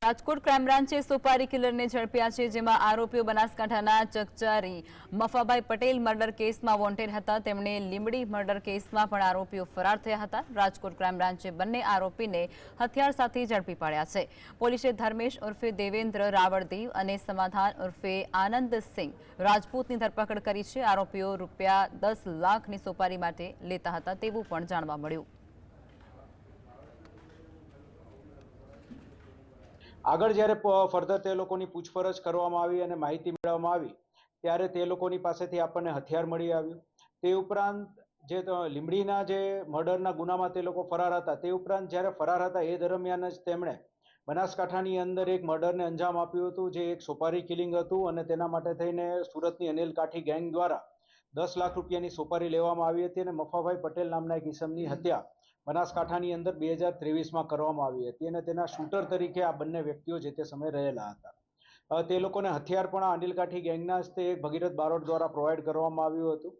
Rajkot crime બ્રાન્ચે સોપારી કિલરને ઝડપ્યા છે, જેમાં આરોપીઓ બનાસકાંઠાના ચકચારી મફાભાઈ પટેલ મર્ડર કેસમાં વોન્ટેડ હતા. તેમણે લીંબડી મર્ડર કેસમાં પણ આરોપીઓ ફરાર થયા હતા. રાજકોટ ક્રાઇમ બ્રાન્ચે બંને આરોપીને હથિયાર સાથે ઝડપી પાડ્યા છે. પોલીસે ધર્મેશ ઉર્ફે દેવેન્દ્ર રાવળદેવ અને સમાધાન ઉર્ફે આનંદસિંહ રાજપૂતની ધરપકડ કરી છે. આરોપીઓ ₹10 લાખની સોપારી માટે લેતા હતા તેવું પણ જાણવા મળ્યું. આગળ જ્યારે ફર્ધર તે લોકોની પૂછપરછ કરવામાં આવી અને માહિતી મેળવવામાં આવી ત્યારે તે લોકોની પાસેથી આપણને હથિયાર મળી આવ્યું. તે ઉપરાંત જે લીંબડીના જે મર્ડરના ગુનામાં તે લોકો ફરાર હતા, તે ઉપરાંત જ્યારે ફરાર હતા એ દરમિયાન જ તેમણે બનાસકાંઠાની અંદર એક મર્ડરને અંજામ આપ્યું હતું, જે એક સોપારી કિલિંગ હતું અને તેના માટે થઈને સુરતની અનિલ કાઠી ગેંગ દ્વારા 10 લાખ રૂપિયાની સોપારી લેવામાં આવી હતી અને મફાભાઈ પટેલ નામના એક ઈસમની હત્યા બનાસકાંઠાની અંદર 2023માં કરવામાં આવી હતી અને તેના શૂટર તરીકે આ બંને વ્યક્તિઓ જે તે સમયે રહેલા હતા. તે લોકોને હથિયાર પણ આ અનિલ કાઠી ગેંગના હસ્તે એક ભગીરથ બારોટ દ્વારા પ્રોવાઈડ કરવામાં આવ્યું હતું.